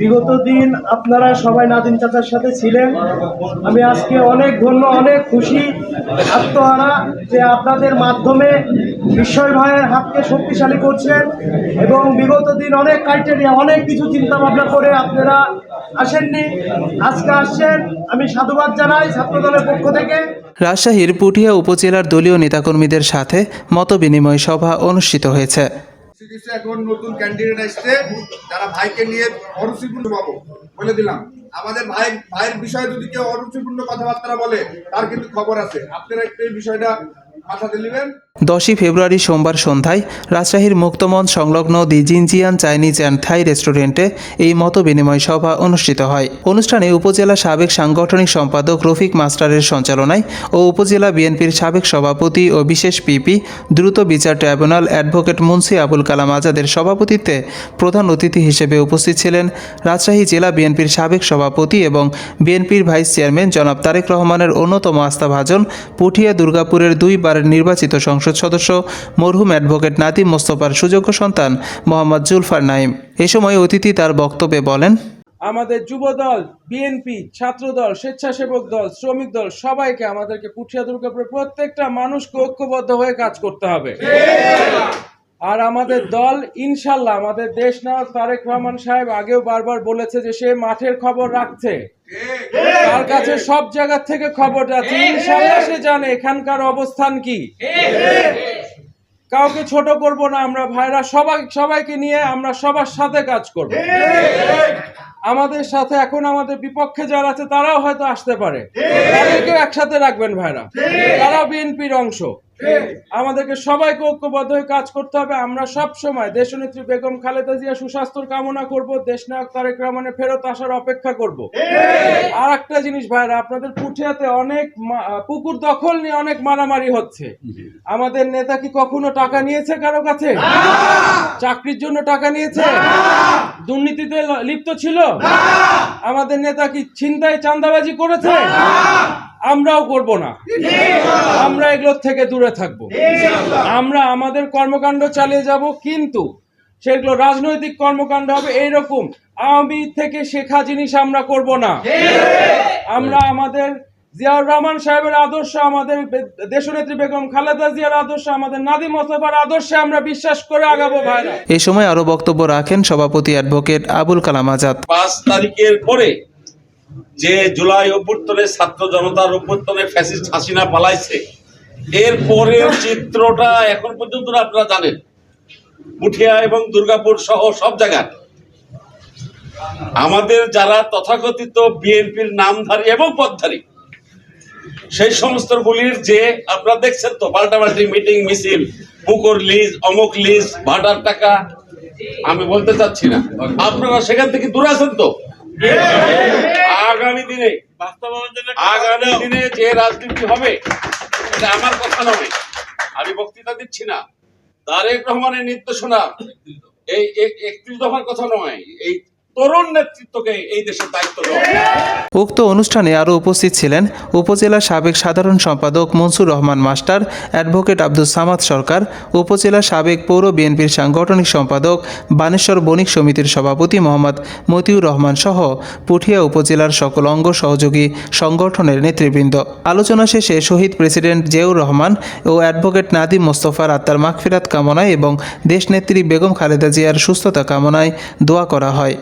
বিগত দিন আপনারা সবাই নাদিম চাচার সাথে ছিলেন। আমি আজকে অনেক ধন্য, অনেক খুশি, আত্মহারা যে আপনাদের মাধ্যমে বিস্ময় ভাইয়ের হাতকে শক্তিশালী করছেন এবং বিগত দিন অনেক ক্রাইটেরিয়া, অনেক কিছু চিন্তা ভাবনা করে আপনারা আসেননি, আজকে আসছেন। আমি সাধুবাদ জানাই ছাত্রদলের পক্ষ থেকে। রাজশাহীর পুঠিয়া উপজেলার দলীয় নেতাকর্মীদের সাথে মতবিনিময় সভা অনুষ্ঠিত হয়েছে। এখন নতুন ক্যান্ডিডেট আসছে, যারা ভাইকে নিয়ে অরুচিপূর্ণ পাবো বলে দিলাম। আমাদের ভাইয়ের বিষয়ে যদি কেউ অরুচিপূর্ণ কথাবার্তা বলে তার কিন্তু খবর আছে, আপনারা একটু এই বিষয়টা মাথাতে নেবেন। 10 ফেব্রুয়ারি সোমবার সন্ধ্যায় রাজশাহীর মুক্তমঞ্চ সংলগ্ন দি জিনজিয়ান চাইনিজ অ্যান্ড থাই রেস্টুরেন্টে এই মতবিনিময় সভা অনুষ্ঠিত হয়। অনুষ্ঠানে উপজেলা সাবেক সাংগঠনিক সম্পাদক রফিক মাস্টারের সঞ্চালনায় ও উপজেলা বিএনপির সাবেক সভাপতি ও বিশেষ পিপি দ্রুত বিচার ট্রাইব্যুনাল অ্যাডভোকেট মুন্সি আবুল কালাম আজাদের সভাপতিত্বে প্রধান অতিথি হিসেবে উপস্থিত ছিলেন রাজশাহী জেলা বিএনপির সাবেক সভাপতি এবং বিএনপির ভাইস চেয়ারম্যান জনাব তারেক রহমানের অন্যতম আস্থাভাজন পুঠিয়া দুর্গাপুরের 2 বারের নির্বাচিত সংসদ সদস্য মরহুম অ্যাডভোকেট নাদিম মোস্তফার সুযোগ্য সন্তান মোহাম্মদ জুলফার নাইম। এ সময় অতিথি তার বক্তব্যে বলেন, আমাদের যুবদল, বিএনপি, ছাত্রদল, স্বেচ্ছাসেবক দল, শ্রমিক দল সবাইকে, আমাদেরকে পুঠিয়া দুর্গাপুরের প্রত্যেকটা মানুষকে ঐক্যবদ্ধ হয়ে কাজ করতে হবে। আর আমাদের দল ইনশাল্লাহ, আমাদের দেশ নায়ক তারেক রহমান সাহেব আগেও বারবার বলেছে যে সে মাঠের খবর রাখছে, তার কাছে সব জায়গা থেকে খবর যাচ্ছে। ইনশাল্লাহ সে জানে এখানকার অবস্থান কি। কাউকে ছোট করব না আমরা ভাইরা, সবাইকে নিয়ে আমরা সবার সাথে কাজ করব। আমাদের সাথে এখন আমাদের বিপক্ষে যারা আছে তারাও হয়তো আসতে পারে, তাদেরকেও একসাথে রাখবেন ভাইরা, তারাও বিএনপির অংশ। আমাদেরকে সবাইকে ঐক্যবদ্ধ হয়ে কাজ করতে হবে। আমরা সব সময় দেশনেত্রী বেগম খালেদা জিয়া সুস্বাস্থ্য কামনা করব, দেশনায়ক তারেক রহমানের ফেরত আসার অপেক্ষা করব। আর একটা জিনিস ভাইরা, আপনাদের পুঠিয়াতে অনেক পুকুর দখল নিয়ে অনেক মারামারি হচ্ছে। আমাদের নেতা কি কখনো টাকা নিয়েছে কারো কাছে? চাকরির জন্য টাকা নিয়েছে? দুর্নীতিতে লিপ্ত ছিল? আমাদের নেতা কি ছিনতাই চাঁদাবাজি করেছে? আমরাও করব না, আমরা এগুলোর থেকে দূরে থাকবো। আমরা আমাদের কর্মকাণ্ড চালিয়ে যাব, কিন্তু সেগুলো রাজনৈতিক কর্মকাণ্ড হবে। এইরকম আওয়ামী থেকে শেখা জিনিস আমরা করব না। আমরা আমাদের জিয়াউর রহমান সাহেবের আদর্শ, আমাদের দেশনেত্রী বেগম খালেদা জিয়ার আদর্শ, আমাদের নাদিম মোস্তফার আদর্শে আমরা বিশ্বাস করে আগাবো ভাইরা। এই সময় আরো বক্তব্য রাখেন সভাপতি অ্যাডভোকেট আবুল কালাম আজাদ। 5 তারিখের পরে যে জুলাই অভ্যুত্থানে ছাত্র জনতার অভ্যুত্থানে ফ্যাসিস্ট হাসিনা পালাইছে, এর পরের চিত্রটা এখন পর্যন্ত আপনারা জানেন। পুঠিয়া এবং দুর্গাপুর সহ সব জায়গায় আমাদের যারা তথাকথিত বিএনপির নামধারী এবং পদধারী, সেই সমস্ত গুলির যে আপনারা দেখছেন তো পাল্টাপাল্টি মিটিং মিছিল, পুকুর লিজ, অমুক লিজ, ভাটার টাকা, আমি বলতে চাচ্ছি না, আপনারা সেখান থেকে দূরে আছেন তো। আগামী দিনে যে রাজনীতি হবে এটা আমার কথা নয়, আমি বক্তৃতা দিচ্ছি না, তারেক রহমানের নির্দেশনা, এই 31 দফার কথা নয়, এই তরুণ নেতৃত্বকে এই দেশের দায়িত্ব দেওয়া। উক্ত অনুষ্ঠানে আরও উপস্থিত ছিলেন উপজেলা সাবেক সাধারণ সম্পাদক মনসুর রহমান মাস্টার, অ্যাডভোকেট আব্দুল সামাদ সরকার, উপজেলা সাবেক পৌর বিএনপির সাংগঠনিক সম্পাদক, বানেশ্বর বণিক সমিতির সভাপতি মোহাম্মদ মতিউর রহমান সহ পুঠিয়া উপজেলার সকল অঙ্গ সহযোগী সংগঠনের নেতৃবৃন্দ। আলোচনা শেষে শহীদ প্রেসিডেন্ট জিয়াউর রহমান ও অ্যাডভোকেট নাদিম মোস্তফার আত্মার মাগফিরাত কামনায় এবং দেশনেত্রী বেগম খালেদা জিয়ার সুস্থতা কামনায় দোয়া করা হয়।